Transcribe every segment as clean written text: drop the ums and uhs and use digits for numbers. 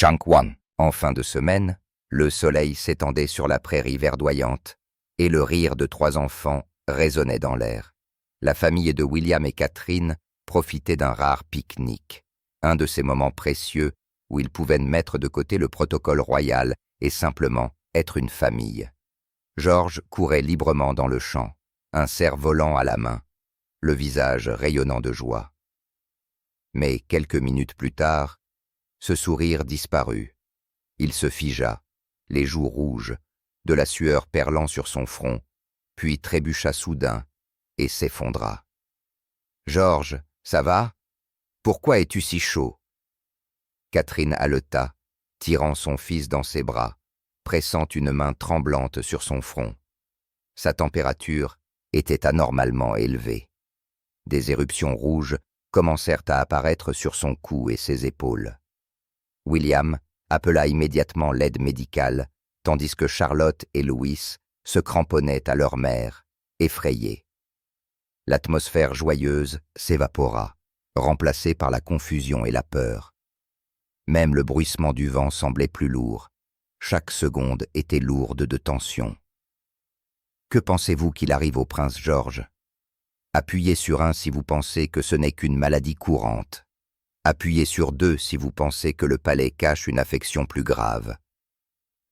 Changwon. En fin de semaine, le soleil s'étendait sur la prairie verdoyante et le rire de 3 enfants résonnait dans l'air. La famille de William et Catherine profitait d'un rare pique-nique, un de ces moments précieux où ils pouvaient mettre de côté le protocole royal et simplement être une famille. George courait librement dans le champ, un cerf-volant à la main, le visage rayonnant de joie. Mais quelques minutes plus tard, ce sourire disparut. Il se figea, les joues rouges, de la sueur perlant sur son front, puis trébucha soudain et s'effondra. « George, ça va? Pourquoi es-tu si chaud ?» Catherine haleta, tirant son fils dans ses bras, pressant une main tremblante sur son front. Sa température était anormalement élevée. Des éruptions rouges commencèrent à apparaître sur son cou et ses épaules. William appela immédiatement l'aide médicale, tandis que Charlotte et Louis se cramponnaient à leur mère, effrayés. L'atmosphère joyeuse s'évapora, remplacée par la confusion et la peur. Même le bruissement du vent semblait plus lourd. Chaque seconde était lourde de tension. Que pensez-vous qu'il arrive au prince George? Appuyez sur 1 si vous pensez que ce n'est qu'une maladie courante. Appuyez sur 2 si vous pensez que le palais cache une affection plus grave.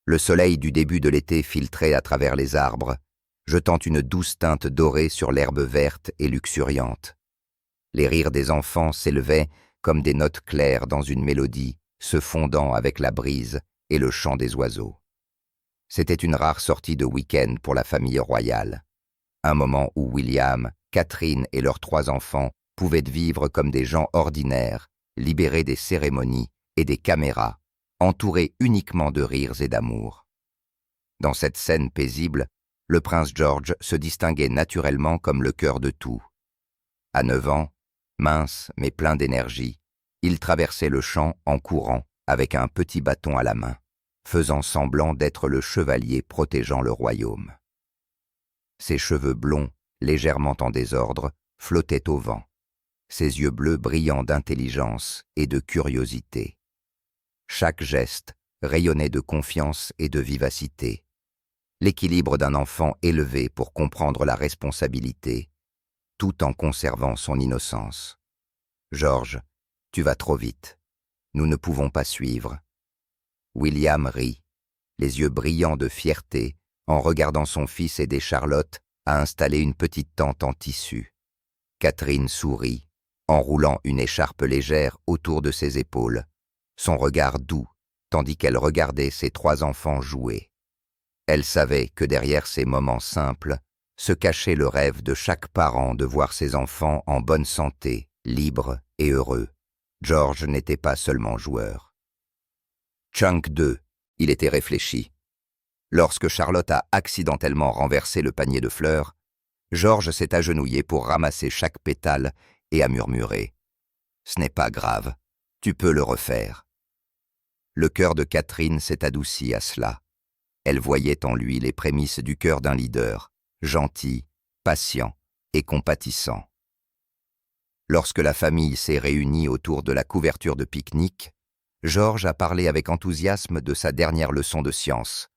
Le soleil du début de l'été filtrait à travers les arbres, jetant une douce teinte dorée sur l'herbe verte et luxuriante. Les rires des enfants s'élevaient comme des notes claires dans une mélodie, se fondant avec la brise et le chant des oiseaux. C'était une rare sortie de week-end pour la famille royale, un moment où William, Catherine et leurs 3 enfants pouvaient vivre comme des gens ordinaires, libérés des cérémonies et des caméras, entourés uniquement de rires et d'amour. Dans cette scène paisible, le prince George se distinguait naturellement comme le cœur de tout. À 9 ans, mince mais plein d'énergie, il traversait le champ en courant avec un petit bâton à la main, faisant semblant d'être le chevalier protégeant le royaume. Ses cheveux blonds, légèrement en désordre, flottaient au vent, ses yeux bleus brillant d'intelligence et de curiosité. Chaque geste rayonnait de confiance et de vivacité, l'équilibre d'un enfant élevé pour comprendre la responsabilité, tout en conservant son innocence. « George, tu vas trop vite. Nous ne pouvons pas suivre. » William rit, les yeux brillants de fierté, en regardant son fils aider Charlotte à installer une petite tente en tissu. Catherine sourit, enroulant une écharpe légère autour de ses épaules, son regard doux, tandis qu'elle regardait ses 3 enfants jouer. Elle savait que derrière ces moments simples se cachait le rêve de chaque parent de voir ses enfants en bonne santé, libres et heureux. George n'était pas seulement joueur. Chunk 2, il était réfléchi. Lorsque Charlotte a accidentellement renversé le panier de fleurs, George s'est agenouillé pour ramasser chaque pétale et a murmuré « Ce n'est pas grave, tu peux le refaire. » Le cœur de Catherine s'est adouci à cela. Elle voyait en lui les prémices du cœur d'un leader, gentil, patient et compatissant. Lorsque la famille s'est réunie autour de la couverture de pique-nique, George a parlé avec enthousiasme de sa dernière leçon de science.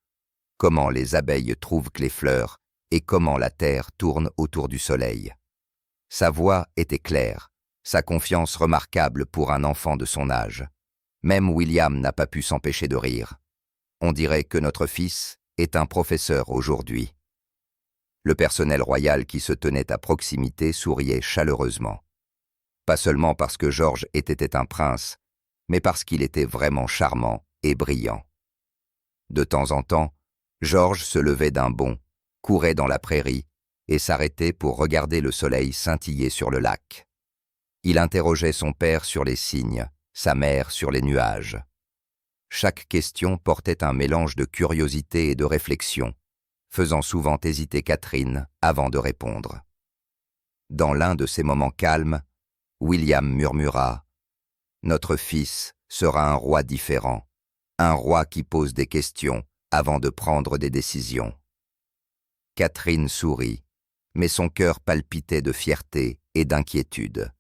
Comment les abeilles trouvent les fleurs et comment la terre tourne autour du soleil. Sa voix était claire, sa confiance remarquable pour un enfant de son âge. Même William n'a pas pu s'empêcher de rire. On dirait que notre fils est un professeur aujourd'hui. Le personnel royal qui se tenait à proximité souriait chaleureusement. Pas seulement parce que George était un prince, mais parce qu'il était vraiment charmant et brillant. De temps en temps, George se levait d'un bond, courait dans la prairie et s'arrêtait pour regarder le soleil scintiller sur le lac. Il interrogeait son père sur les signes, sa mère sur les nuages. Chaque question portait un mélange de curiosité et de réflexion, faisant souvent hésiter Catherine avant de répondre. Dans l'un de ces moments calmes, William murmura « Notre fils sera un roi différent, un roi qui pose des questions avant de prendre des décisions. » Catherine sourit, mais son cœur palpitait de fierté et d'inquiétude.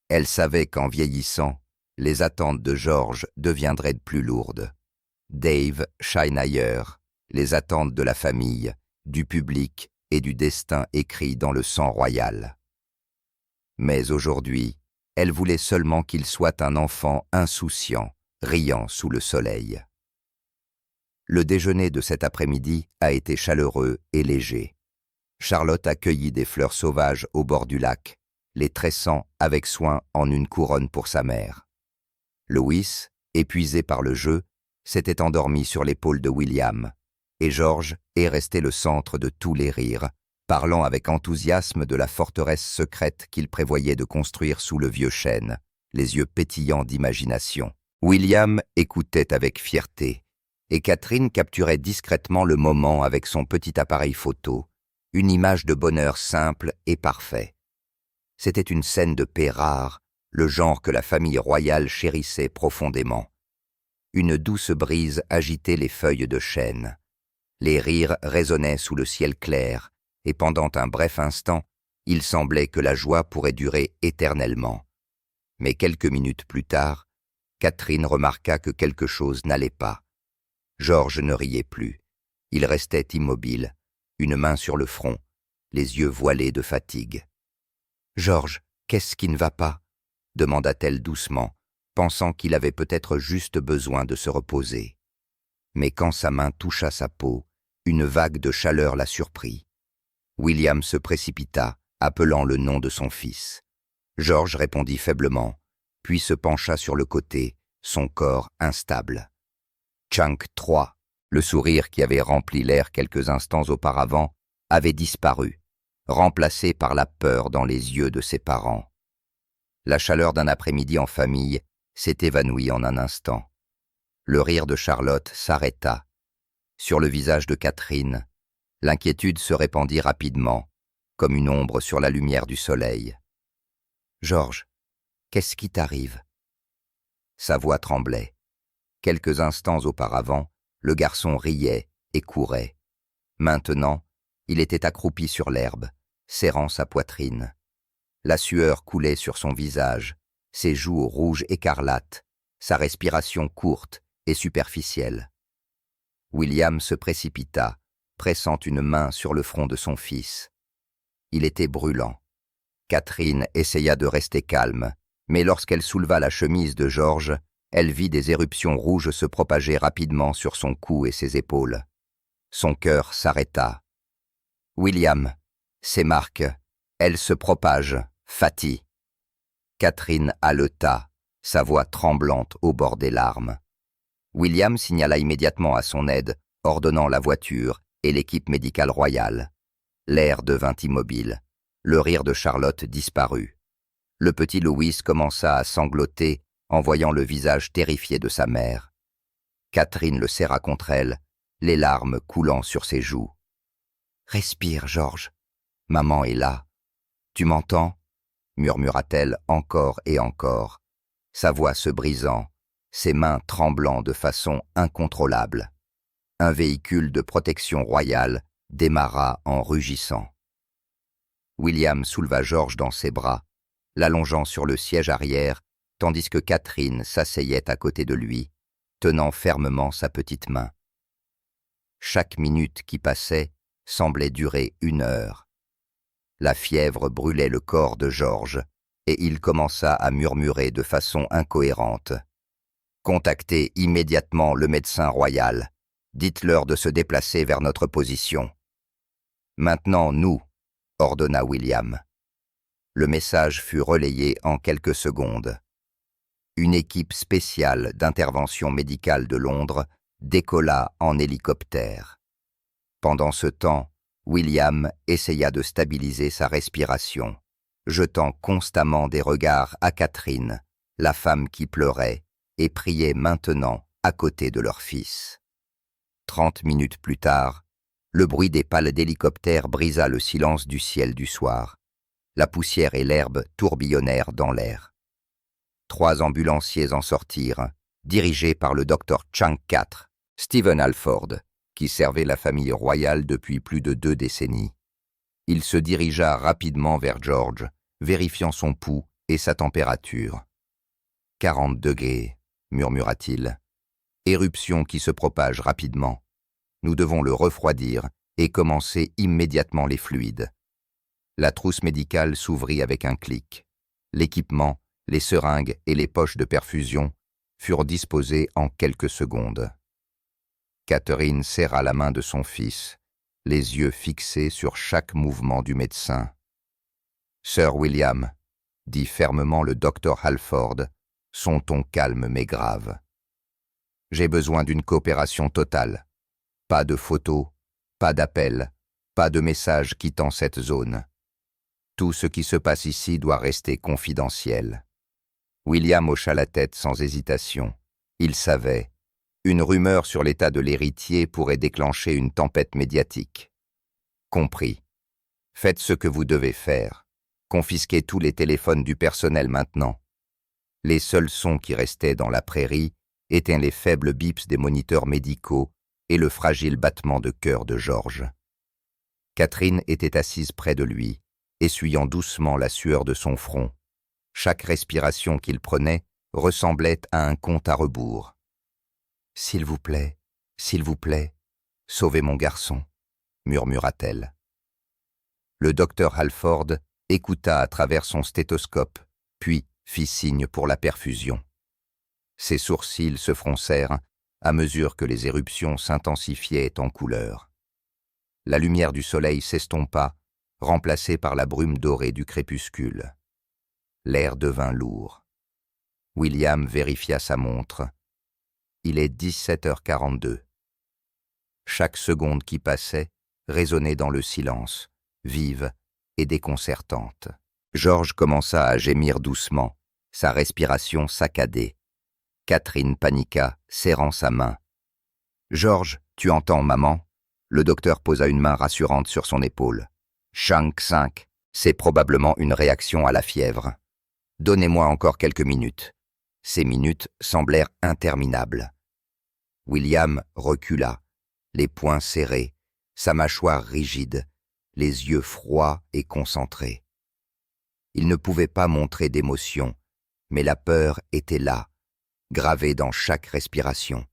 Elle savait qu'en vieillissant, les attentes de George deviendraient de plus lourdes. Dave shine ailleurs, les attentes de la famille, du public et du destin écrit dans le sang royal. Mais aujourd'hui, elle voulait seulement qu'il soit un enfant insouciant, riant sous le soleil. Le déjeuner de cet après-midi a été chaleureux et léger. Charlotte a cueilli des fleurs sauvages au bord du lac, les tressant avec soin en une couronne pour sa mère. Louis, épuisé par le jeu, s'était endormi sur l'épaule de William, et George est resté le centre de tous les rires, parlant avec enthousiasme de la forteresse secrète qu'il prévoyait de construire sous le vieux chêne, les yeux pétillants d'imagination. William écoutait avec fierté, et Catherine capturait discrètement le moment avec son petit appareil photo, une image de bonheur simple et parfait. C'était une scène de paix rare, le genre que la famille royale chérissait profondément. Une douce brise agitait les feuilles de chêne. Les rires résonnaient sous le ciel clair, et pendant un bref instant, il semblait que la joie pourrait durer éternellement. Mais quelques minutes plus tard, Catherine remarqua que quelque chose n'allait pas. George ne riait plus. Il restait immobile, une main sur le front, les yeux voilés de fatigue. « George, qu'est-ce qui ne va pas ?» demanda-t-elle doucement, pensant qu'il avait peut-être juste besoin de se reposer. Mais quand sa main toucha sa peau, une vague de chaleur la surprit. William se précipita, appelant le nom de son fils. George répondit faiblement, puis se pencha sur le côté, son corps instable. Chunk III, le sourire qui avait rempli l'air quelques instants auparavant, avait disparu, remplacé par la peur dans les yeux de ses parents. La chaleur d'un après-midi en famille s'est évanouie en un instant. Le rire de Charlotte s'arrêta. Sur le visage de Catherine, l'inquiétude se répandit rapidement, comme une ombre sur la lumière du soleil. « George, qu'est-ce qui t'arrive ?» Sa voix tremblait. Quelques instants auparavant, le garçon riait et courait. Maintenant, il était accroupi sur l'herbe, serrant sa poitrine. La sueur coulait sur son visage, ses joues rouges écarlates, sa respiration courte et superficielle. William se précipita, pressant une main sur le front de son fils. Il était brûlant. Catherine essaya de rester calme, mais lorsqu'elle souleva la chemise de George, elle vit des éruptions rouges se propager rapidement sur son cou et ses épaules. Son cœur s'arrêta. « William, c'est Marc. Elle se propage. Fatih. » Catherine haleta, sa voix tremblante au bord des larmes. William signala immédiatement à son aide, ordonnant la voiture et l'équipe médicale royale. L'air devint immobile. Le rire de Charlotte disparut. Le petit Louis commença à sangloter en voyant le visage terrifié de sa mère. Catherine le serra contre elle, les larmes coulant sur ses joues. « Respire, George. Maman est là. Tu m'entends ?» murmura-t-elle encore et encore, sa voix se brisant, ses mains tremblant de façon incontrôlable. Un véhicule de protection royale démarra en rugissant. William souleva George dans ses bras, l'allongeant sur le siège arrière, tandis que Catherine s'asseyait à côté de lui, tenant fermement sa petite main. Chaque minute qui passait semblait durer 1 heure. La fièvre brûlait le corps de George, et il commença à murmurer de façon incohérente. « Contactez immédiatement le médecin royal. Dites-leur de se déplacer vers notre position. »« Maintenant, nous » ordonna William. Le message fut relayé en quelques secondes. Une équipe spéciale d'intervention médicale de Londres décolla en hélicoptère. Pendant ce temps, William essaya de stabiliser sa respiration, jetant constamment des regards à Catherine, la femme qui pleurait, et priait maintenant à côté de leur fils. 30 minutes plus tard, le bruit des pales d'hélicoptère brisa le silence du ciel du soir. La poussière et l'herbe tourbillonnèrent dans l'air. 3 ambulanciers en sortirent, dirigés par le docteur Chunk IV, Stephen Alford, qui servait la famille royale depuis plus de 2 décennies. Il se dirigea rapidement vers George, vérifiant son pouls et sa température. 40 degrés, murmura-t-il. Éruption qui se propage rapidement. Nous devons le refroidir et commencer immédiatement les fluides. La trousse médicale s'ouvrit avec un clic. L'équipement, les seringues et les poches de perfusion furent disposés en quelques secondes. Catherine serra la main de son fils, les yeux fixés sur chaque mouvement du médecin. « Sir William, » dit fermement le docteur Halford, son ton calme mais grave. « J'ai besoin d'une coopération totale. Pas de photos, pas d'appels, pas de messages quittant cette zone. Tout ce qui se passe ici doit rester confidentiel. » William hocha la tête sans hésitation. Il savait. Une rumeur sur l'état de l'héritier pourrait déclencher une tempête médiatique. Compris. Faites ce que vous devez faire. Confisquez tous les téléphones du personnel maintenant. Les seuls sons qui restaient dans la prairie étaient les faibles bips des moniteurs médicaux et le fragile battement de cœur de George. Catherine était assise près de lui, essuyant doucement la sueur de son front. Chaque respiration qu'il prenait ressemblait à un compte à rebours. « S'il vous plaît, sauvez mon garçon », murmura-t-elle. Le docteur Halford écouta à travers son stéthoscope, puis fit signe pour la perfusion. Ses sourcils se froncèrent à mesure que les éruptions s'intensifiaient en couleur. La lumière du soleil s'estompa, remplacée par la brume dorée du crépuscule. L'air devint lourd. William vérifia sa montre. Il est 17h42. Chaque seconde qui passait résonnait dans le silence, vive et déconcertante. George commença à gémir doucement, sa respiration saccadée. Catherine paniqua, serrant sa main. « George, tu entends, maman ?» Le docteur posa une main rassurante sur son épaule. « Shank 5, c'est probablement une réaction à la fièvre. Donnez-moi encore quelques minutes. » Ces minutes semblèrent interminables. William recula, les poings serrés, sa mâchoire rigide, les yeux froids et concentrés. Il ne pouvait pas montrer d'émotion, mais la peur était là, gravée dans chaque respiration.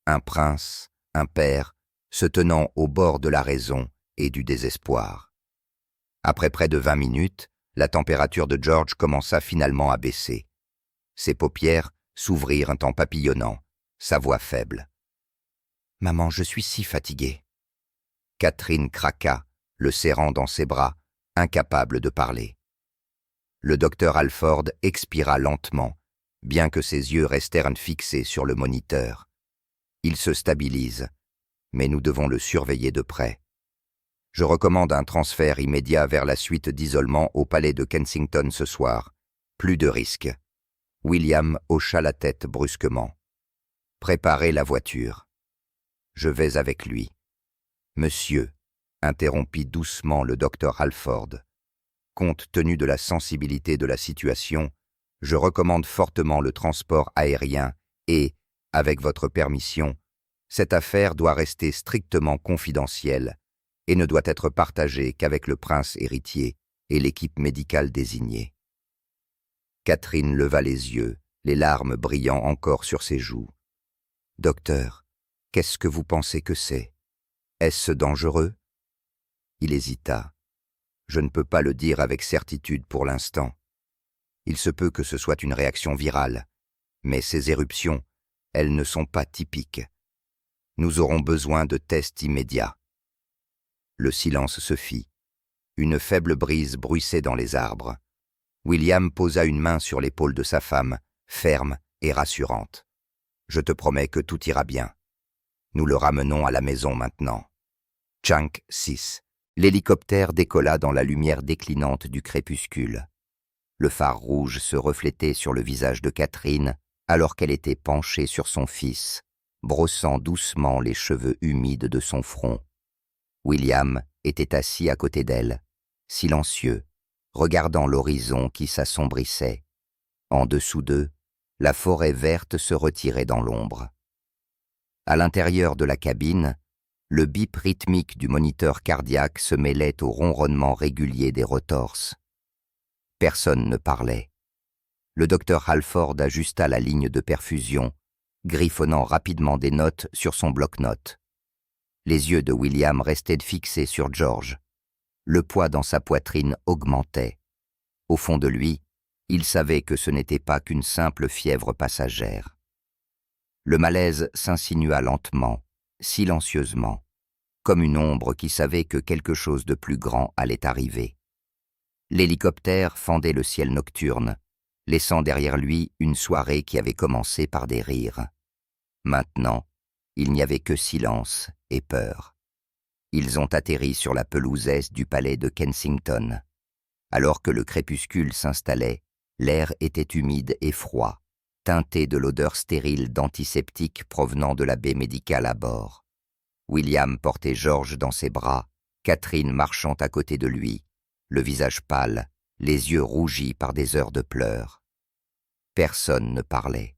Un prince, un père, se tenant au bord de la raison et du désespoir. Après près de 20 minutes, la température de George commença finalement à baisser. Ses paupières s'ouvrirent en papillonnant, sa voix faible. « Maman, je suis si fatiguée. » Catherine craqua, le serrant dans ses bras, incapable de parler. Le docteur Halford expira lentement, bien que ses yeux restèrent fixés sur le moniteur. Il se stabilise, mais nous devons le surveiller de près. Je recommande un transfert immédiat vers la suite d'isolement au palais de Kensington ce soir. Plus de risques. William hocha la tête brusquement. « Préparez la voiture. » « Je vais avec lui. »« Monsieur, » interrompit doucement le docteur Halford, « compte tenu de la sensibilité de la situation, je recommande fortement le transport aérien et, avec votre permission, cette affaire doit rester strictement confidentielle et ne doit être partagée qu'avec le prince héritier et l'équipe médicale désignée. » Catherine leva les yeux, les larmes brillant encore sur ses joues. « Docteur, qu'est-ce que vous pensez que c'est? Est-ce dangereux ?» Il hésita. « Je ne peux pas le dire avec certitude pour l'instant. Il se peut que ce soit une réaction virale, mais ces éruptions, elles ne sont pas typiques. Nous aurons besoin de tests immédiats. » Le silence se fit. Une faible brise bruissait dans les arbres. William posa une main sur l'épaule de sa femme, ferme et rassurante. « Je te promets que tout ira bien. Nous le ramenons à la maison maintenant. » Shank 6. L'hélicoptère décolla dans la lumière déclinante du crépuscule. Le phare rouge se reflétait sur le visage de Catherine alors qu'elle était penchée sur son fils, brossant doucement les cheveux humides de son front. William était assis à côté d'elle, silencieux, regardant l'horizon qui s'assombrissait. En dessous d'eux, la forêt verte se retirait dans l'ombre. À l'intérieur de la cabine, le bip rythmique du moniteur cardiaque se mêlait au ronronnement régulier des rotors. Personne ne parlait. Le docteur Halford ajusta la ligne de perfusion, griffonnant rapidement des notes sur son bloc-notes. Les yeux de William restaient fixés sur George. Le poids dans sa poitrine augmentait. Au fond de lui, il savait que ce n'était pas qu'une simple fièvre passagère. Le malaise s'insinua lentement, silencieusement, comme une ombre qui savait que quelque chose de plus grand allait arriver. L'hélicoptère fendait le ciel nocturne, laissant derrière lui une soirée qui avait commencé par des rires. Maintenant, il n'y avait que silence et peur. Ils ont atterri sur la pelousaise du palais de Kensington. Alors que le crépuscule s'installait, l'air était humide et froid, teinté de l'odeur stérile d'antiseptiques provenant de la baie médicale à bord. William portait George dans ses bras, Catherine marchant à côté de lui, le visage pâle, les yeux rougis par des heures de pleurs. Personne ne parlait.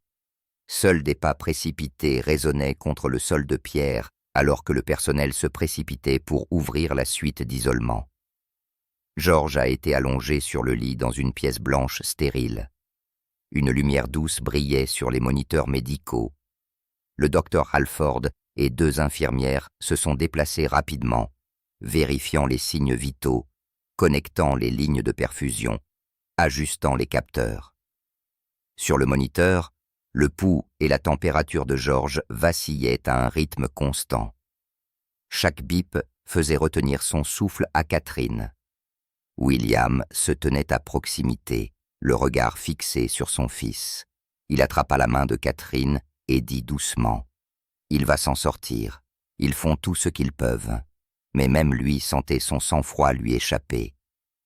Seuls des pas précipités résonnaient contre le sol de pierre alors que le personnel se précipitait pour ouvrir la suite d'isolement. George a été allongé sur le lit dans une pièce blanche stérile. Une lumière douce brillait sur les moniteurs médicaux. Le docteur Halford et 2 infirmières se sont déplacés rapidement, vérifiant les signes vitaux, connectant les lignes de perfusion, ajustant les capteurs. Sur le moniteur, le pouls et la température de George vacillaient à un rythme constant. Chaque bip faisait retenir son souffle à Catherine. William se tenait à proximité, le regard fixé sur son fils. Il attrapa la main de Catherine et dit doucement « Il va s'en sortir. Ils font tout ce qu'ils peuvent. » Mais même lui sentait son sang-froid lui échapper.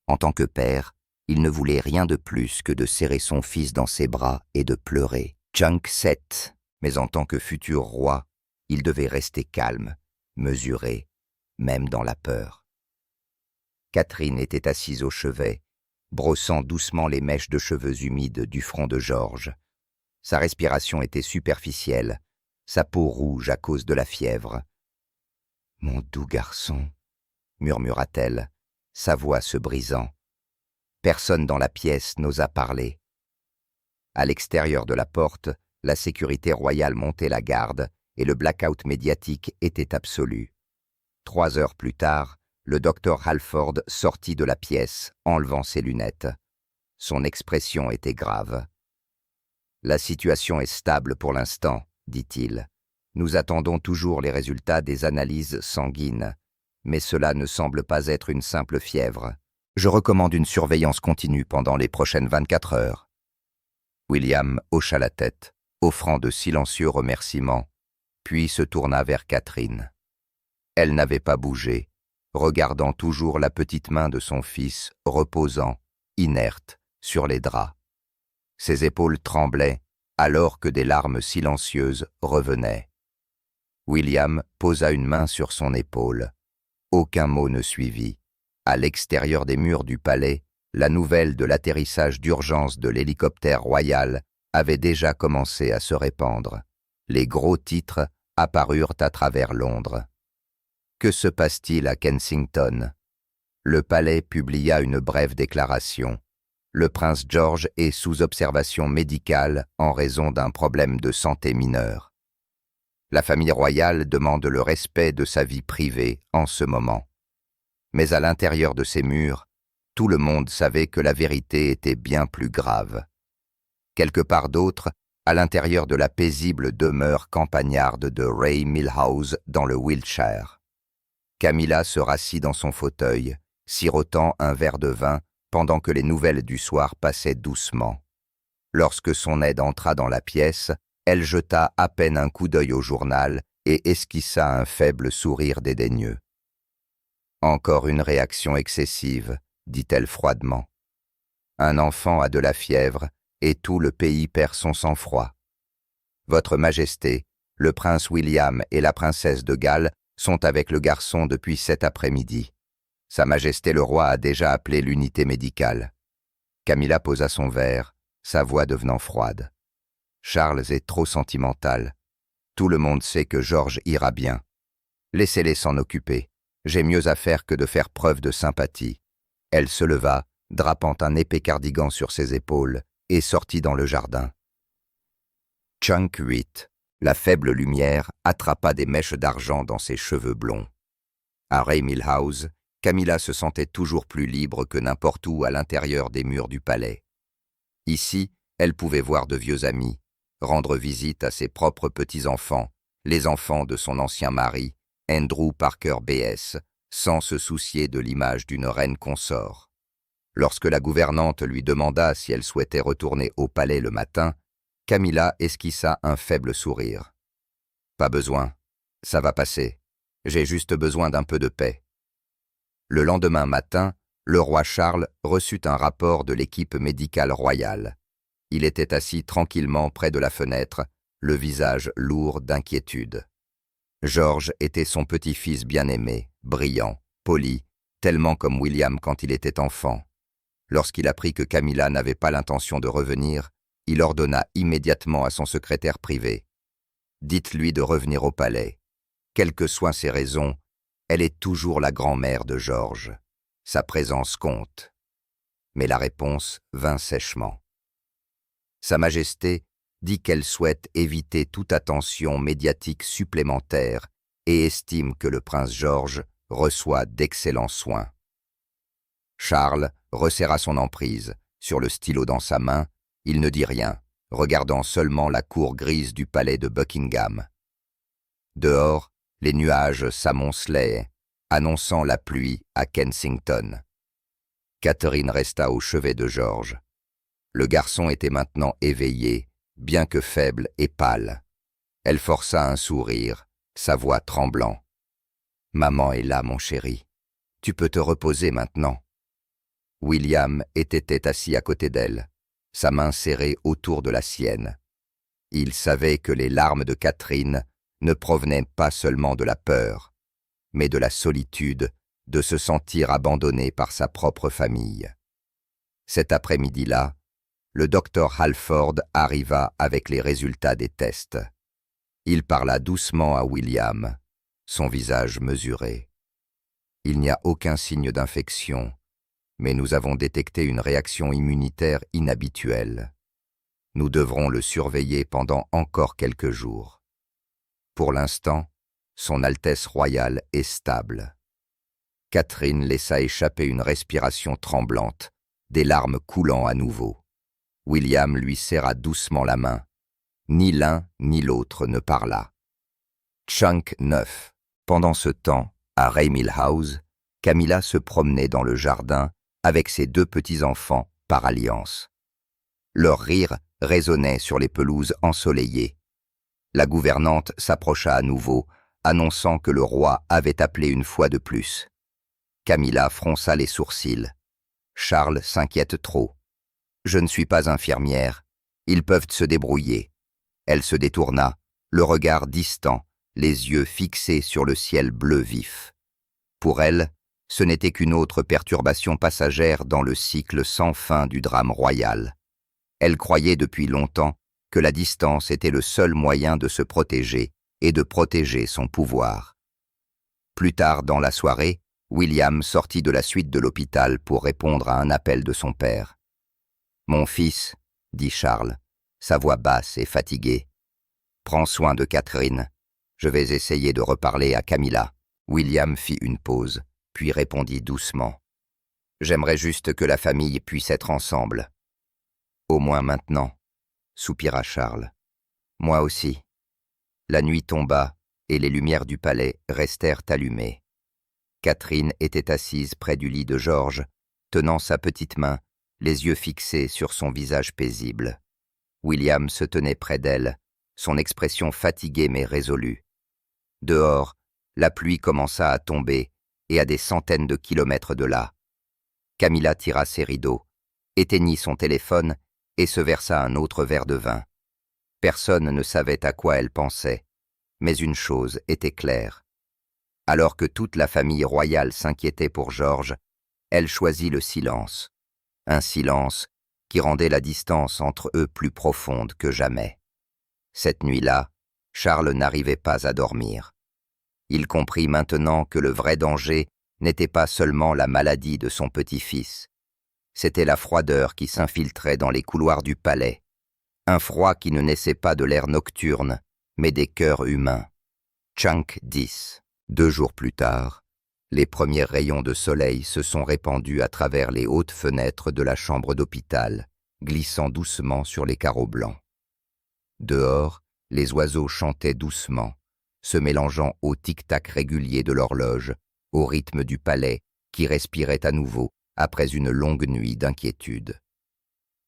En tant que père, il ne voulait rien de plus que de serrer son fils dans ses bras et de pleurer. Chunk 7, mais en tant que futur roi, il devait rester calme, mesuré, même dans la peur. Catherine était assise au chevet, brossant doucement les mèches de cheveux humides du front de George. Sa respiration était superficielle, sa peau rouge à cause de la fièvre. « Mon doux garçon » murmura-t-elle, sa voix se brisant. Personne dans la pièce n'osa parler. À l'extérieur de la porte, la sécurité royale montait la garde et le blackout médiatique était absolu. 3 heures plus tard, le docteur Halford sortit de la pièce, enlevant ses lunettes. Son expression était grave. « La situation est stable pour l'instant, » dit-il. « Nous attendons toujours les résultats des analyses sanguines, mais cela ne semble pas être une simple fièvre. Je recommande une surveillance continue pendant les prochaines 24 heures. » William hocha la tête, offrant de silencieux remerciements, puis se tourna vers Catherine. Elle n'avait pas bougé, regardant toujours la petite main de son fils reposant, inerte, sur les draps. Ses épaules tremblaient, alors que des larmes silencieuses revenaient. William posa une main sur son épaule. Aucun mot ne suivit. À l'extérieur des murs du palais, la nouvelle de l'atterrissage d'urgence de l'hélicoptère royal avait déjà commencé à se répandre. Les gros titres apparurent à travers Londres. Que se passe-t-il à Kensington? Le palais publia une brève déclaration. Le prince George est sous observation médicale en raison d'un problème de santé mineur. La famille royale demande le respect de sa vie privée en ce moment. Mais à l'intérieur de ces murs, tout le monde savait que la vérité était bien plus grave. Quelque part d'autre, à l'intérieur de la paisible demeure campagnarde de Ray Milhouse dans le Wiltshire. Camilla se rassit dans son fauteuil, sirotant un verre de vin pendant que les nouvelles du soir passaient doucement. Lorsque son aide entra dans la pièce, elle jeta à peine un coup d'œil au journal et esquissa un faible sourire dédaigneux. « Encore une réaction excessive », dit-elle froidement. « Un enfant a de la fièvre et tout le pays perd son sang-froid. Votre Majesté, le prince William et la princesse de Galles sont avec le garçon depuis cet après-midi. Sa Majesté le roi a déjà appelé l'unité médicale. » Camilla posa son verre, sa voix devenant froide. « Charles est trop sentimental. Tout le monde sait que George ira bien. Laissez-les s'en occuper. J'ai mieux à faire que de faire preuve de sympathie. » Elle se leva, drapant un épais cardigan sur ses épaules, et sortit dans le jardin. Chunk 8, la faible lumière, attrapa des mèches d'argent dans ses cheveux blonds. À Raymil House, Camilla se sentait toujours plus libre que n'importe où à l'intérieur des murs du palais. Ici, elle pouvait voir de vieux amis, rendre visite à ses propres petits-enfants, les enfants de son ancien mari, Andrew Parker B.S., sans se soucier de l'image d'une reine consort. Lorsque la gouvernante lui demanda si elle souhaitait retourner au palais le matin, Camilla esquissa un faible sourire. « Pas besoin, ça va passer. J'ai juste besoin d'un peu de paix. » Le lendemain matin, le roi Charles reçut un rapport de l'équipe médicale royale. Il était assis tranquillement près de la fenêtre, le visage lourd d'inquiétude. George était son petit-fils bien-aimé, brillant, poli, tellement comme William quand il était enfant. Lorsqu'il apprit que Camilla n'avait pas l'intention de revenir, il ordonna immédiatement à son secrétaire privé. « Dites-lui de revenir au palais. Quelles que soient ses raisons, elle est toujours la grand-mère de George. Sa présence compte. » Mais la réponse vint sèchement. Sa Majesté dit qu'elle souhaite éviter toute attention médiatique supplémentaire et estime que le prince George reçoit d'excellents soins. Charles resserra son emprise. Sur le stylo dans sa main, il ne dit rien, regardant seulement la cour grise du palais de Buckingham. Dehors, les nuages s'amoncelaient, annonçant la pluie à Kensington. Catherine resta au chevet de George. Le garçon était maintenant éveillé, bien que faible et pâle. Elle força un sourire, sa voix tremblant. « Maman est là, mon chéri. Tu peux te reposer maintenant. » William était assis à côté d'elle, sa main serrée autour de la sienne. Il savait que les larmes de Catherine ne provenaient pas seulement de la peur, mais de la solitude de se sentir abandonnée par sa propre famille. Cet après-midi-là, le docteur Halford arriva avec les résultats des tests. Il parla doucement à William, son visage mesuré. « Il n'y a aucun signe d'infection, mais nous avons détecté une réaction immunitaire inhabituelle. Nous devrons le surveiller pendant encore quelques jours. Pour l'instant, Son Altesse royale est stable. » Catherine laissa échapper une respiration tremblante, des larmes coulant à nouveau. William lui serra doucement la main. Ni l'un ni l'autre ne parla. Chunk 9. Pendant ce temps, à Raymil House, Camilla se promenait dans le jardin avec ses deux petits-enfants par alliance. Leur rire résonnait sur les pelouses ensoleillées. La gouvernante s'approcha à nouveau, annonçant que le roi avait appelé une fois de plus. Camilla fronça les sourcils. Charles s'inquiète trop. « Je ne suis pas infirmière. Ils peuvent se débrouiller. » Elle se détourna, le regard distant, les yeux fixés sur le ciel bleu vif. Pour elle, ce n'était qu'une autre perturbation passagère dans le cycle sans fin du drame royal. Elle croyait depuis longtemps que la distance était le seul moyen de se protéger et de protéger son pouvoir. Plus tard dans la soirée, William sortit de la suite de l'hôpital pour répondre à un appel de son père. « Mon fils, » dit Charles, sa voix basse et fatiguée. « Prends soin de Catherine. Je vais essayer de reparler à Camilla. » William fit une pause, puis répondit doucement. « J'aimerais juste que la famille puisse être ensemble. »« Au moins maintenant, » soupira Charles. « Moi aussi. » La nuit tomba et les lumières du palais restèrent allumées. Catherine était assise près du lit de George, tenant sa petite main, les yeux fixés sur son visage paisible. William se tenait près d'elle, son expression fatiguée mais résolue. Dehors, la pluie commença à tomber, et à des centaines de kilomètres de là. Camilla tira ses rideaux, éteignit son téléphone et se versa un autre verre de vin. Personne ne savait à quoi elle pensait, mais une chose était claire. Alors que toute la famille royale s'inquiétait pour George, elle choisit le silence. Un silence qui rendait la distance entre eux plus profonde que jamais. Cette nuit-là, Charles n'arrivait pas à dormir. Il comprit maintenant que le vrai danger n'était pas seulement la maladie de son petit-fils. c'était la froideur qui s'infiltrait dans les couloirs du palais, un froid qui ne naissait pas de l'air nocturne, mais des cœurs humains. Chunk 10. 2 jours plus tard, les premiers rayons de soleil se sont répandus à travers les hautes fenêtres de la chambre d'hôpital, glissant doucement sur les carreaux blancs. Dehors, les oiseaux chantaient doucement, se mélangeant au tic-tac régulier de l'horloge, au rythme du palais qui respirait à nouveau après une longue nuit d'inquiétude.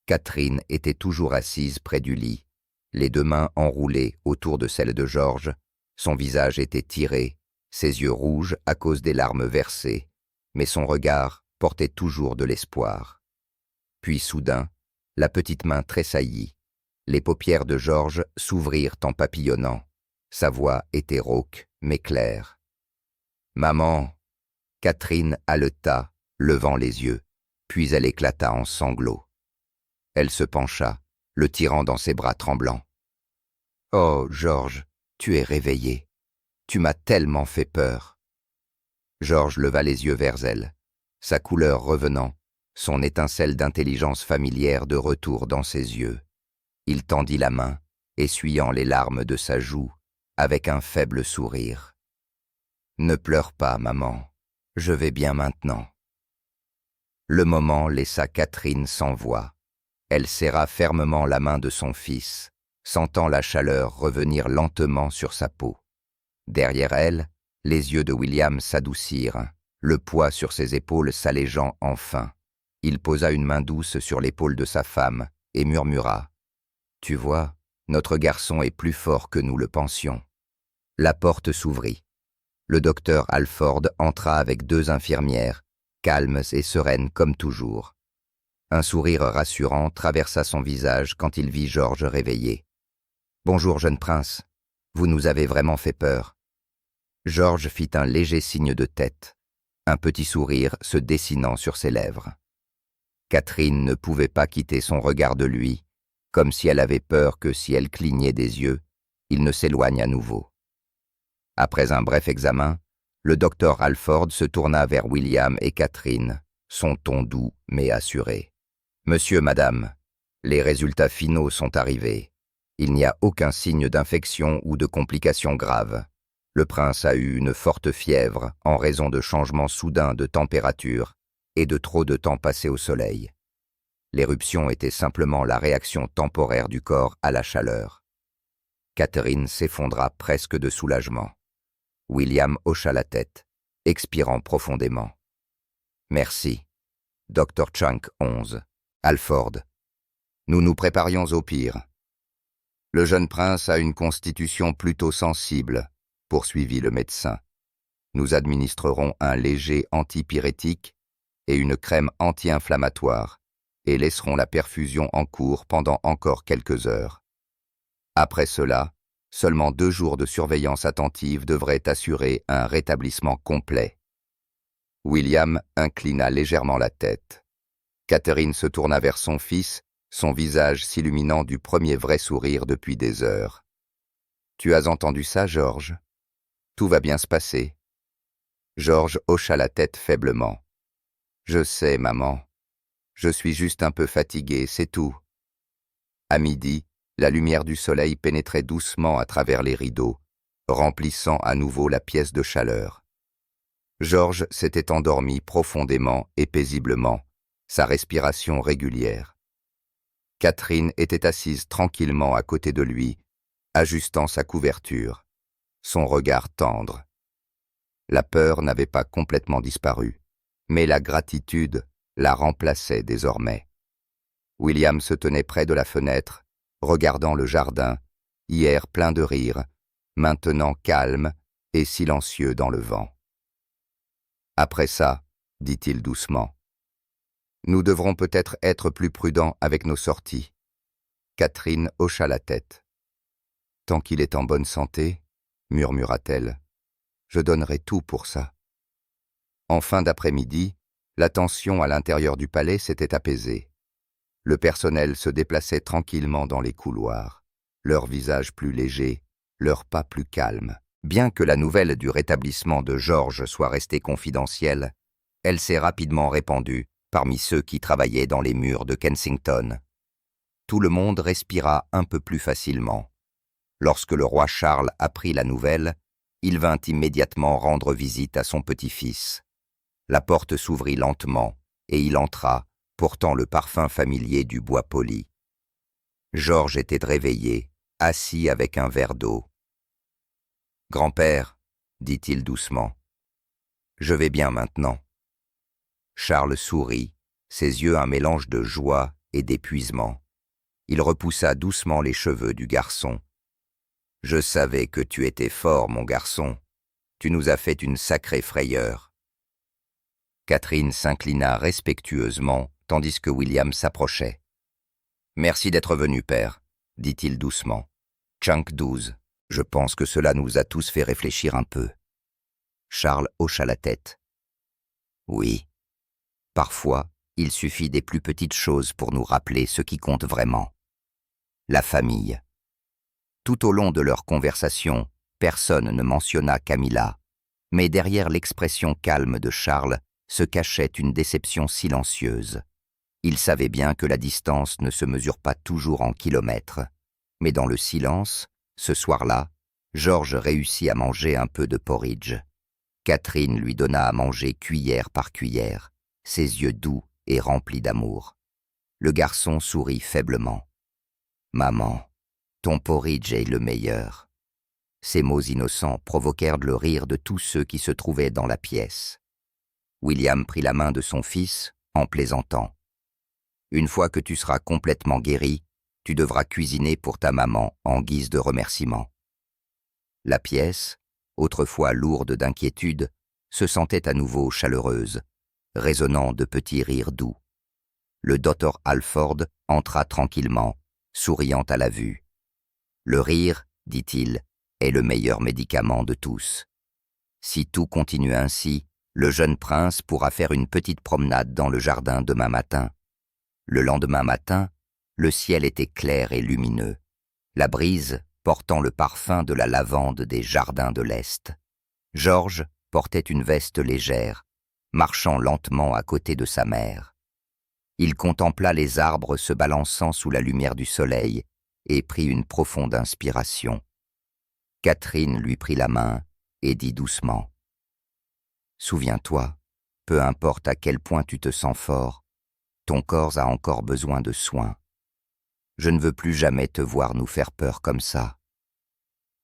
Catherine était toujours assise près du lit, les 2 mains enroulées autour de celles de Georges. Son visage était tiré, ses yeux rouges à cause des larmes versées, mais son regard portait toujours de l'espoir. Puis soudain, la petite main tressaillit. Les paupières de Georges s'ouvrirent en papillonnant. Sa voix était rauque, mais claire. « Maman !» Catherine haleta, levant les yeux, puis elle éclata en sanglots. Elle se pencha, le tirant dans ses bras tremblants. « Oh, Georges, tu es réveillé. Tu m'as tellement fait peur. » Georges leva les yeux vers elle, sa couleur revenant, son étincelle d'intelligence familière de retour dans ses yeux. Il tendit la main, essuyant les larmes de sa joue, avec un faible sourire. « Ne pleure pas, maman. Je vais bien maintenant. » Le moment laissa Catherine sans voix. Elle serra fermement la main de son fils, sentant la chaleur revenir lentement sur sa peau. Derrière elle, les yeux de William s'adoucirent, le poids sur ses épaules s'allégeant enfin. Il posa une main douce sur l'épaule de sa femme et murmura « Tu vois, notre garçon est plus fort que nous le pensions. » La porte s'ouvrit. Le docteur Alford entra avec 2 infirmières, calmes et sereines comme toujours. Un sourire rassurant traversa son visage quand il vit Georges réveillé. « Bonjour, jeune prince. Vous nous avez vraiment fait peur. » Georges fit un léger signe de tête, un petit sourire se dessinant sur ses lèvres. Catherine ne pouvait pas quitter son regard de lui, comme si elle avait peur que si elle clignait des yeux, il ne s'éloigne à nouveau. Après un bref examen, le docteur Alford se tourna vers William et Catherine, son ton doux mais assuré. « Monsieur, madame, les résultats finaux sont arrivés. Il n'y a aucun signe d'infection ou de complications graves. Le prince a eu une forte fièvre en raison de changements soudains de température et de trop de temps passé au soleil. L'éruption était simplement la réaction temporaire du corps à la chaleur. » Catherine s'effondra presque de soulagement. William hocha la tête, expirant profondément. « Merci, Dr. Chunk 11, Alford. Nous nous préparions au pire. Le jeune prince a une constitution plutôt sensible, poursuivit le médecin. Nous administrerons un léger antipyrétique et une crème anti-inflammatoire et laisserons la perfusion en cours pendant encore quelques heures. Après cela, seulement 2 jours de surveillance attentive devraient assurer un rétablissement complet. » William inclina légèrement la tête. Catherine se tourna vers son fils, son visage s'illuminant du premier vrai sourire depuis des heures. « Tu as entendu ça, Georges? Tout va bien se passer. » Georges hocha la tête faiblement. « Je sais, maman. Je suis juste un peu fatigué, c'est tout. » À midi, la lumière du soleil pénétrait doucement à travers les rideaux, remplissant à nouveau la pièce de chaleur. Georges s'était endormi profondément et paisiblement, sa respiration régulière. Catherine était assise tranquillement à côté de lui, ajustant sa couverture, son regard tendre. La peur n'avait pas complètement disparu, mais la gratitude la remplaçait désormais. William se tenait près de la fenêtre, regardant le jardin, hier plein de rire, maintenant calme et silencieux dans le vent. « Après ça, dit-il doucement, nous devrons peut-être être plus prudents avec nos sorties. » Catherine hocha la tête. « Tant qu'il est en bonne santé, murmura-t-elle, je donnerai tout pour ça. » En fin d'après-midi, la tension à l'intérieur du palais s'était apaisée. Le personnel se déplaçait tranquillement dans les couloirs, leurs visages plus légers, leurs pas plus calmes. Bien que la nouvelle du rétablissement de Georges soit restée confidentielle, elle s'est rapidement répandue parmi ceux qui travaillaient dans les murs de Kensington. Tout le monde respira un peu plus facilement. Lorsque le roi Charles apprit la nouvelle, il vint immédiatement rendre visite à son petit-fils. La porte s'ouvrit lentement, et il entra, portant le parfum familier du bois poli. George était réveillé, assis avec un verre d'eau. « Grand-père, » dit-il doucement, « je vais bien maintenant. » Charles sourit, ses yeux un mélange de joie et d'épuisement. Il repoussa doucement les cheveux du garçon. « Je savais que tu étais fort, mon garçon. Tu nous as fait une sacrée frayeur. » Catherine s'inclina respectueusement, tandis que William s'approchait. « Merci d'être venu, père, » dit-il doucement. « Chunk 12, je pense que cela nous a tous fait réfléchir un peu. » Charles hocha la tête. « Oui. Parfois, il suffit des plus petites choses pour nous rappeler ce qui compte vraiment. La famille. » Tout au long de leur conversation, personne ne mentionna Camilla, mais derrière l'expression calme de Charles se cachait une déception silencieuse. Il savait bien que la distance ne se mesure pas toujours en kilomètres, mais dans le silence, ce soir-là, George réussit à manger un peu de porridge. Catherine lui donna à manger cuillère par cuillère, ses yeux doux et remplis d'amour. Le garçon sourit faiblement. « Maman, ton porridge est le meilleur. » Ces mots innocents provoquèrent le rire de tous ceux qui se trouvaient dans la pièce. William prit la main de son fils en plaisantant. « Une fois que tu seras complètement guéri, tu devras cuisiner pour ta maman en guise de remerciement. » La pièce, autrefois lourde d'inquiétude, se sentait à nouveau chaleureuse, résonnant de petits rires doux. Le docteur Halford entra tranquillement, souriant à la vue. « Le rire, dit-il, est le meilleur médicament de tous. Si tout continue ainsi, le jeune prince pourra faire une petite promenade dans le jardin demain matin. » Le lendemain matin, le ciel était clair et lumineux, la brise portant le parfum de la lavande des jardins de l'Est. George portait une veste légère, marchant lentement à côté de sa mère. Il contempla les arbres se balançant sous la lumière du soleil et prit une profonde inspiration. Catherine lui prit la main et dit doucement : « Souviens-toi, peu importe à quel point tu te sens fort, ton corps a encore besoin de soins. Je ne veux plus jamais te voir nous faire peur comme ça. »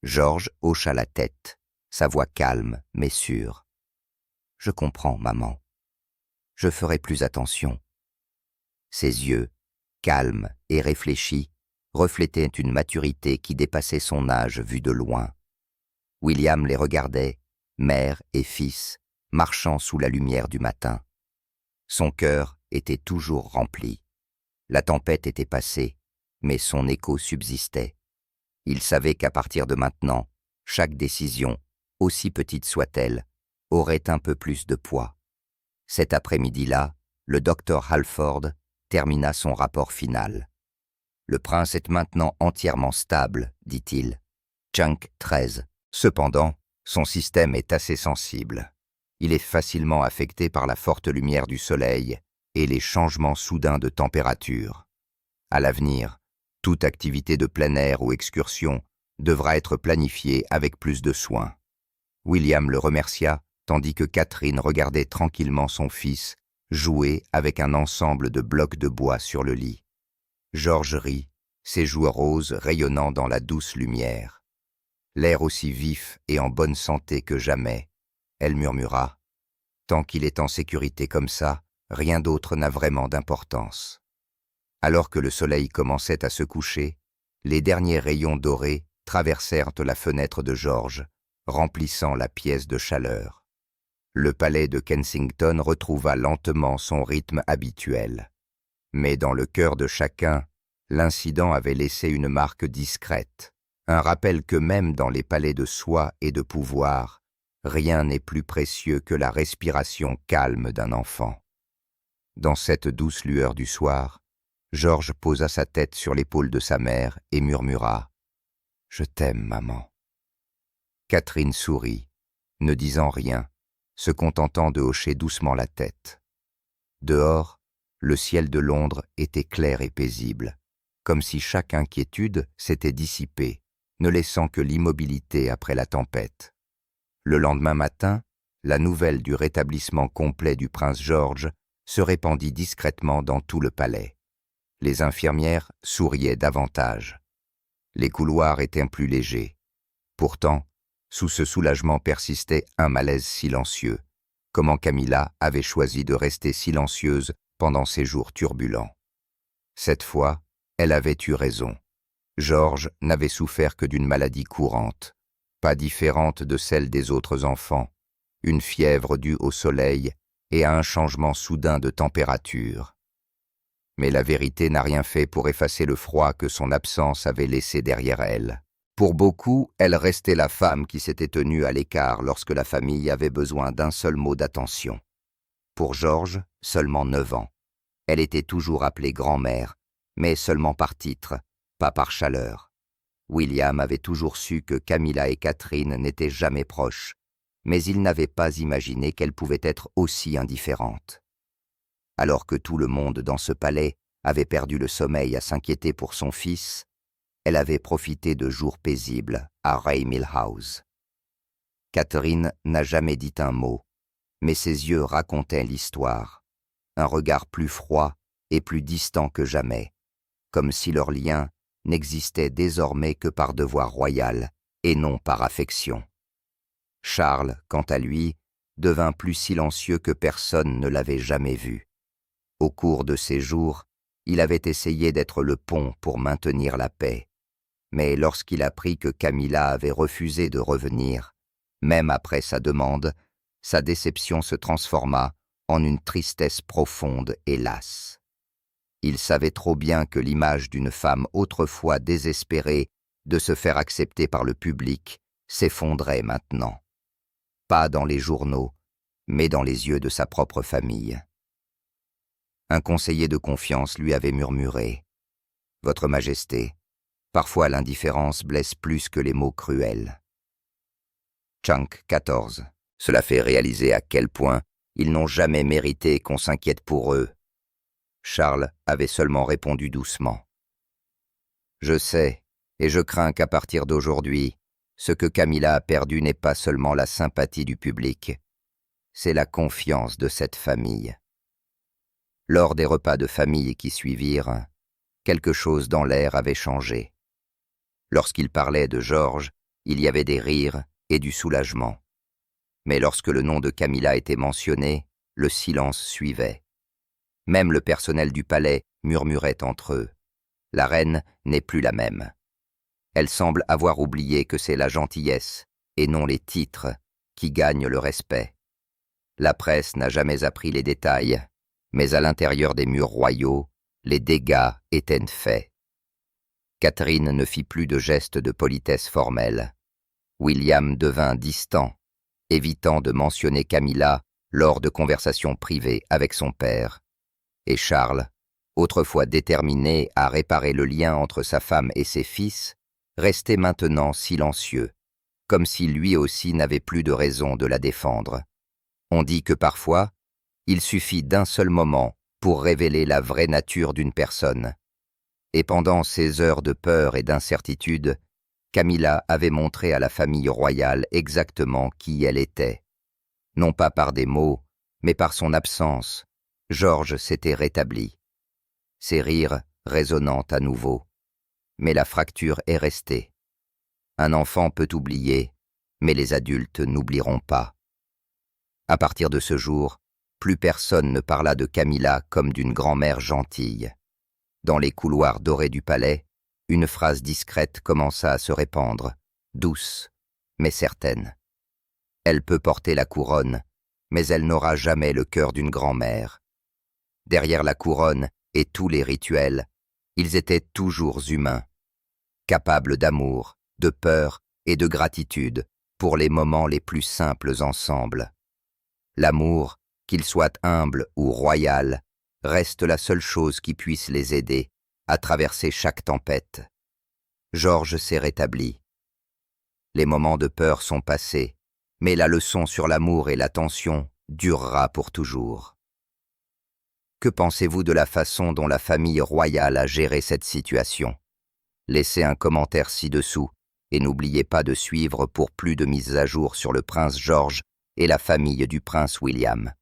George hocha la tête, sa voix calme mais sûre. « Je comprends, maman. Je ferai plus attention. » Ses yeux, calmes et réfléchis, reflétaient une maturité qui dépassait son âge vu de loin. William les regardait, mère et fils, marchant sous la lumière du matin. Son cœur était toujours rempli. La tempête était passée, mais son écho subsistait. Il savait qu'à partir de maintenant, chaque décision, aussi petite soit-elle, aurait un peu plus de poids. Cet après-midi-là, le docteur Halford termina son rapport final. « Le prince est maintenant entièrement stable, dit-il. Chunk 13. Cependant, son système est assez sensible. Il est facilement affecté par la forte lumière du soleil et les changements soudains de température. À l'avenir, toute activité de plein air ou excursion devra être planifiée avec plus de soin. » William le remercia, tandis que Catherine regardait tranquillement son fils jouer avec un ensemble de blocs de bois sur le lit. George rit, ses joues roses rayonnant dans la douce lumière. L'air aussi vif et en bonne santé que jamais. Elle murmura : « Tant qu'il est en sécurité comme ça, rien d'autre n'a vraiment d'importance. » Alors que le soleil commençait à se coucher, les derniers rayons dorés traversèrent la fenêtre de George, remplissant la pièce de chaleur. Le palais de Kensington retrouva lentement son rythme habituel. Mais dans le cœur de chacun, l'incident avait laissé une marque discrète, un rappel que même dans les palais de soi et de pouvoir, rien n'est plus précieux que la respiration calme d'un enfant. Dans cette douce lueur du soir, George posa sa tête sur l'épaule de sa mère et murmura : « Je t'aime, maman. » Catherine sourit, ne disant rien, se contentant de hocher doucement la tête. Dehors, le ciel de Londres était clair et paisible, comme si chaque inquiétude s'était dissipée, ne laissant que l'immobilité après la tempête. Le lendemain matin, la nouvelle du rétablissement complet du prince George se répandit discrètement dans tout le palais. Les infirmières souriaient davantage. Les couloirs étaient plus légers. Pourtant, sous ce soulagement persistait un malaise silencieux. Comment Camilla avait choisi de rester silencieuse pendant ces jours turbulents. Cette fois, elle avait eu raison. George n'avait souffert que d'une maladie courante, pas différente de celle des autres enfants, une fièvre due au soleil et à un changement soudain de température. Mais la vérité n'a rien fait pour effacer le froid que son absence avait laissé derrière elle. Pour beaucoup, elle restait la femme qui s'était tenue à l'écart lorsque la famille avait besoin d'un seul mot d'attention. Pour George, seulement 9 ans. Elle était toujours appelée grand-mère, mais seulement par titre, pas par chaleur. William avait toujours su que Camilla et Catherine n'étaient jamais proches, mais il n'avait pas imaginé qu'elles pouvaient être aussi indifférentes. Alors que tout le monde dans ce palais avait perdu le sommeil à s'inquiéter pour son fils, elle avait profité de jours paisibles à Ray Mill House. Catherine n'a jamais dit un mot, mais ses yeux racontaient l'histoire, un regard plus froid et plus distant que jamais, comme si leur lien n'existait désormais que par devoir royal et non par affection. Charles, quant à lui, devint plus silencieux que personne ne l'avait jamais vu. Au cours de ces jours, il avait essayé d'être le pont pour maintenir la paix. Mais lorsqu'il apprit que Camilla avait refusé de revenir, même après sa demande, sa déception se transforma en une tristesse profonde et lasse. Il savait trop bien que l'image d'une femme autrefois désespérée de se faire accepter par le public s'effondrait maintenant. Pas dans les journaux, mais dans les yeux de sa propre famille. Un conseiller de confiance lui avait murmuré « Votre Majesté, parfois l'indifférence blesse plus que les mots cruels. » Chunk 14. Cela fait réaliser à quel point ils n'ont jamais mérité qu'on s'inquiète pour eux. Charles avait seulement répondu doucement. Je sais, et je crains qu'à partir d'aujourd'hui, ce que Camilla a perdu n'est pas seulement la sympathie du public, c'est la confiance de cette famille. Lors des repas de famille qui suivirent, quelque chose dans l'air avait changé. Lorsqu'il parlait de George, il y avait des rires et du soulagement. Mais lorsque le nom de Camilla était mentionné, le silence suivait. Même le personnel du palais murmurait entre eux. La reine n'est plus la même. Elle semble avoir oublié que c'est la gentillesse, et non les titres, qui gagnent le respect. La presse n'a jamais appris les détails, mais à l'intérieur des murs royaux, les dégâts étaient faits. Catherine ne fit plus de gestes de politesse formelle. William devint distant, évitant de mentionner Camilla lors de conversations privées avec son père. Et Charles, autrefois déterminé à réparer le lien entre sa femme et ses fils, restait maintenant silencieux, comme si lui aussi n'avait plus de raison de la défendre. On dit que parfois, il suffit d'un seul moment pour révéler la vraie nature d'une personne. Et pendant ces heures de peur et d'incertitude, Camilla avait montré à la famille royale exactement qui elle était. Non pas par des mots, mais par son absence, George s'était rétabli. Ses rires résonnant à nouveau. Mais la fracture est restée. Un enfant peut oublier, mais les adultes n'oublieront pas. À partir de ce jour, plus personne ne parla de Camilla comme d'une grand-mère gentille. Dans les couloirs dorés du palais, une phrase discrète commença à se répandre, douce, mais certaine. Elle peut porter la couronne, mais elle n'aura jamais le cœur d'une grand-mère. Derrière la couronne et tous les rituels, ils étaient toujours humains, capables d'amour, de peur et de gratitude pour les moments les plus simples ensemble. L'amour, qu'il soit humble ou royal, reste la seule chose qui puisse les aider à traverser chaque tempête. George s'est rétabli. Les moments de peur sont passés, mais la leçon sur l'amour et l'attention durera pour toujours. Que pensez-vous de la façon dont la famille royale a géré cette situation? Laissez un commentaire ci-dessous et n'oubliez pas de suivre pour plus de mises à jour sur le prince George et la famille du prince William.